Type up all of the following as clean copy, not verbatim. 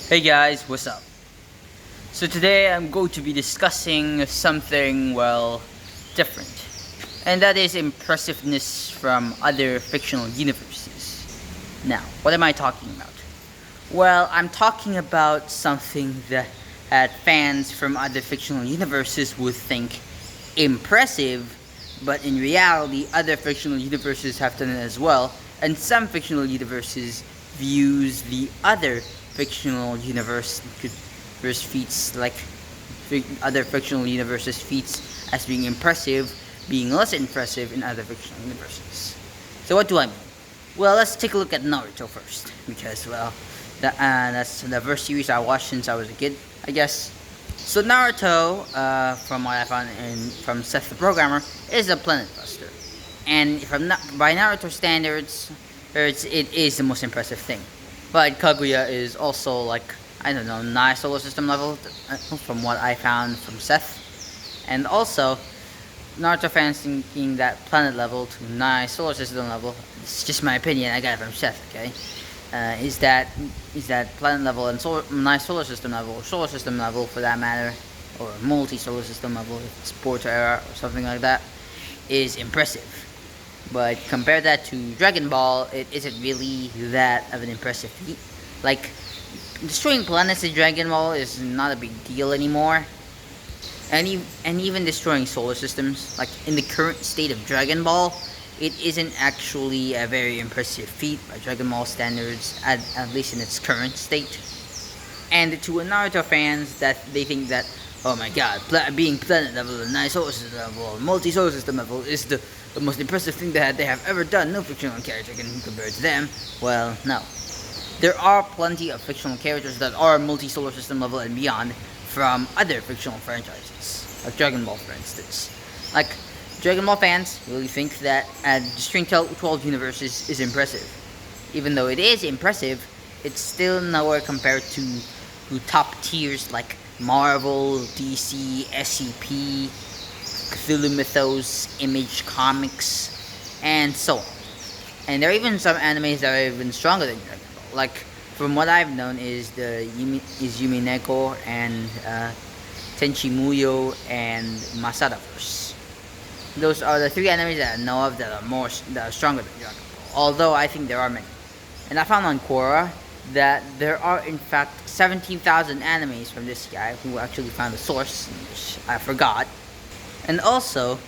Hey guys, what's up? So today I'm going to be discussing something, well, different. And that is impressiveness from other fictional universes. Now, what am I talking about? Well, I'm talking about something that fans from other fictional universes would think impressive, but in reality, other fictional universes have done it as well, and some fictional universes views the other fictional universe feats like other fictional universes feats as being impressive, being less impressive in other fictional universes. So what do I mean? Well, let's take a look at Naruto first, because that's the first series I watched since I was a kid, I guess. So Naruto, from what I found from Seth the Programmer, is a planet buster, and by Naruto standards, it is the most impressive thing. But Kaguya is also like, I don't know, nice solar system level, from what I found from Seth, and also Naruto fans thinking that planet level to nice solar system level. It's just my opinion. I got it from Seth. Okay. Is that planet level and nice solar system level, or solar system level for that matter, or multi solar system level if it's Porto era or something like that, is impressive. But compare that to Dragon Ball, it isn't really that of an impressive feat. Like, destroying planets in Dragon Ball is not a big deal anymore. And even destroying solar systems, like in the current state of Dragon Ball, it isn't actually a very impressive feat by Dragon Ball standards, at least in its current state. And to Naruto fans, that they think that, oh my god, being planet level and nice solar system level, multi solar system level is the most impressive thing that they have ever done. No fictional character can compare to them. Well, no. There are plenty of fictional characters that are multi solar system level and beyond from other fictional franchises, like Dragon Ball, for instance. Like, Dragon Ball fans really think that destroying 12 universes is impressive. Even though it is impressive, it's still nowhere compared to top tiers like Marvel, DC, SCP, Cthulhu Mythos, Image Comics, and so on. And there are even some animes that are even stronger than Dragon Ball. Like, from what I've known is Yumi Neko and Tenchi Muyo and Masadaverse. Those are the three animes that I know of that are stronger than Dragon Ball. Although I think there are many. And I found on Quora that there are in fact 17,000 animes from this guy who actually found the source, which I forgot. And also,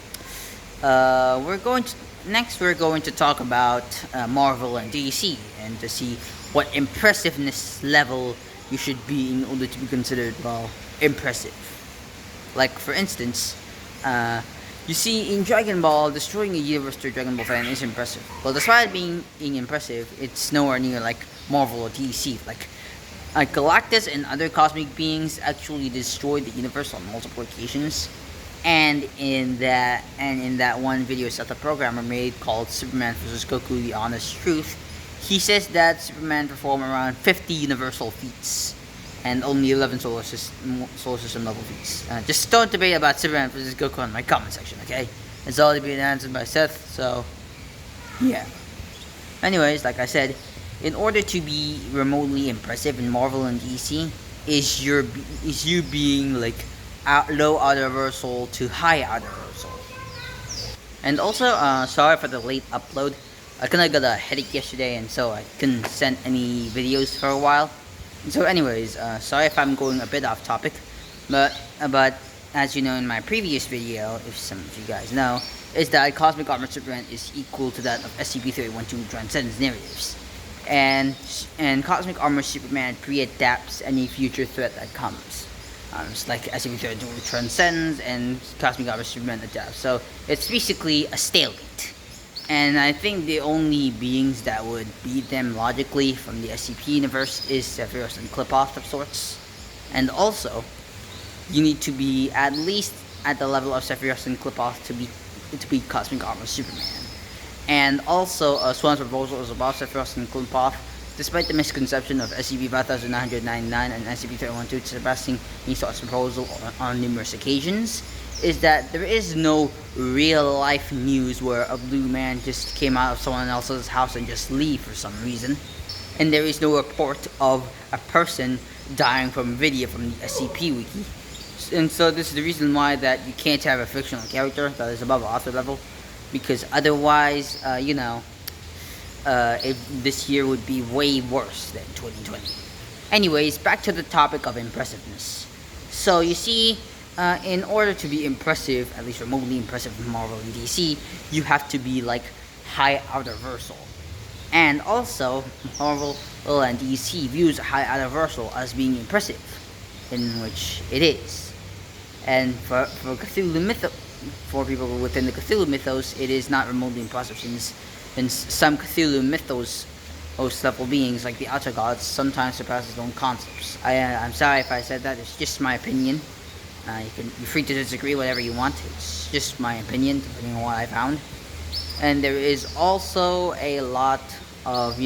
we're going to talk about Marvel and DC, and to see what impressiveness level you should be in order to be considered, well, impressive. Like, for instance, you see, in Dragon Ball, destroying a universe to a Dragon Ball fan is impressive. Well, despite being impressive, it's nowhere near like Marvel or DC. Like Galactus and other cosmic beings actually destroyed the universe on multiple occasions. And in that one video Seth the Programmer made called Superman vs. Goku: The Honest Truth, he says that Superman performed around 50 universal feats and only 11 solar system level feats. Just don't debate about Superman vs. Goku in my comment section, okay? It's already been answered by Seth, so yeah. Anyways, like I said, in order to be remotely impressive in Marvel and DC, is you being like low outer reversal to high outer reversal. And also, sorry for the late upload. I kinda got a headache yesterday, and so I couldn't send any videos for a while. So anyways, sorry if I'm going a bit off topic, but as you know in my previous video, if some of you guys know, is that Cosmic Armor Superman is equal to that of SCP-3112 Transcends narratives. And Cosmic Armor Superman pre-adapts any future threat that comes. It's like SCP-32 Transcends and Cosmic Armor Superman adapts. So it's basically a stalemate. And I think the only beings that would beat them logically from the SCP universe is Sephiroth and Qlipoth of sorts. And also, you need to be at least at the level of Sephiroth and Qlipoth to beat Cosmic Armor Superman. And also, Swan's proposal is about Sephiroth and Qlipoth. Despite the misconception of SCP-5999 and SCP-3112 surpassing Nisar's proposal on numerous occasions, is that there is no real life news where a blue man just came out of someone else's house and just leave for some reason. And there is no report of a person dying from video from the SCP wiki. And so this is the reason why that you can't have a fictional character that is above author level, because otherwise, if this year would be way worse than 2020. Anyways, back to the topic of impressiveness. So you see, in order to be impressive, at least remotely impressive in Marvel and DC, you have to be like high universal. And also, Marvel and DC views high universal as being impressive, in which it is. And for Cthulhu mythos, for people within the Cthulhu mythos, it is not remotely impressive, since some Cthulhu mythos host level beings like the Outer Gods sometimes surpass his own concepts. I'm sorry if I said that. It's just my opinion. You're free to disagree whatever you want. It's just my opinion, depending on what I found. And there is also a lot of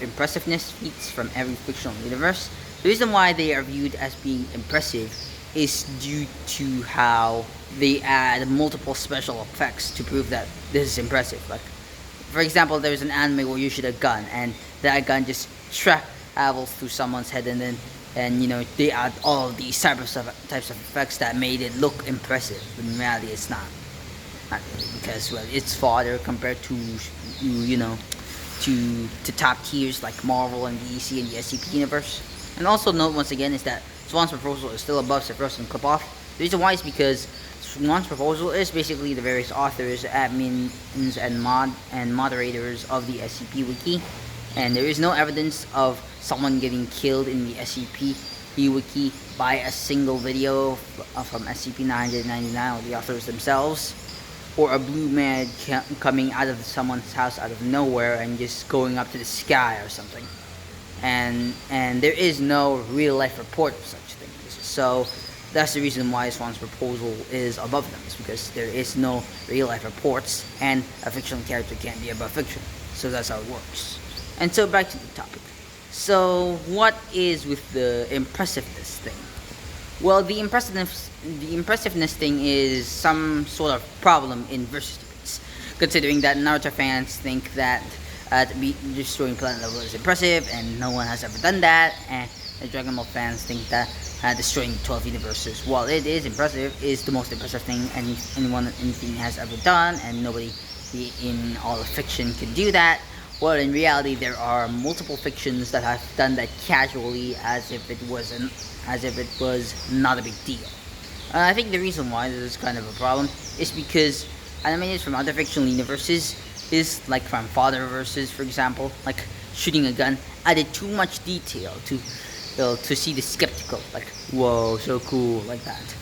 impressiveness feats from every fictional universe. The reason why they are viewed as being impressive is due to how they add multiple special effects to prove that this is impressive. Like, for example, there's an anime where you shoot a gun, and that gun just travels through someone's head, and they add all of these types of effects that made it look impressive. But in reality, it's not really, because it's fodder compared to to top tiers like Marvel and DC and the SCP universe. And also note once again is that Swan's proposal is still above Sephiroth and Clip-Off. The reason why is because Swan's proposal is basically the various authors, admins, and moderators of the SCP wiki, and there is no evidence of someone getting killed in the SCP wiki by a single video from SCP-999 or the authors themselves, or a blue man coming out of someone's house out of nowhere and just going up to the sky or something. And there is no real life report of such things. So that's the reason why Swan's proposal is above them, is because there is no real life reports, and a fictional character can't be above fiction. So that's how it works. And so back to the topic. So what is with the impressiveness thing? Well, the impressiveness thing is some sort of problem in versus debates, considering that Naruto fans think that destroying planet level is impressive, and no one has ever done that, and the Dragon Ball fans think that destroying 12 universes, while it is impressive, is the most impressive thing anything has ever done, and nobody in all of fiction can do that. Well, in reality, there are multiple fictions that have done that casually, as if it was not a big deal. I think the reason why this is kind of a problem is because animators from other fictional universes is like from Father versus, for example, like shooting a gun, added too much detail to see the skeptical, like, whoa, so cool, like that.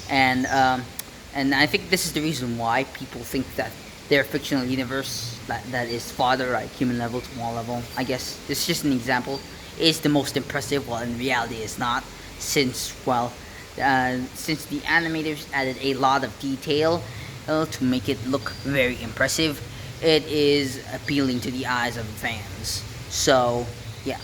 And I think this is the reason why people think that their fictional universe that is Father, like human level to wall level, I guess this is just an example, is the most impressive, while in reality it's not, since the animators added a lot of detail to make it look very impressive. It is appealing to the eyes of fans. So yeah,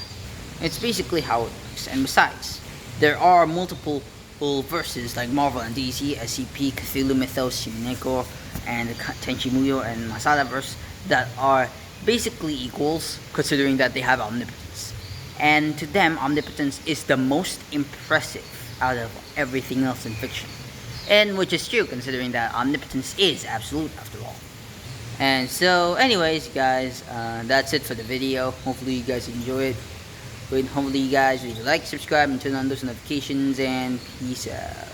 it's basically how it works. And besides, there are multiple verses like Marvel and DC, SCP, Cthulhu Mythos, Shimineko, and the Tenchi Muyo and Masada verse that are basically equals, considering that they have omnipotence. And to them, omnipotence is the most impressive out of everything else in fiction. And which is true, considering that omnipotence is absolute after all. And so, anyways, guys, that's it for the video. Hopefully you guys enjoy it. Hopefully you guys leave a like, subscribe, and turn on those notifications, and peace out.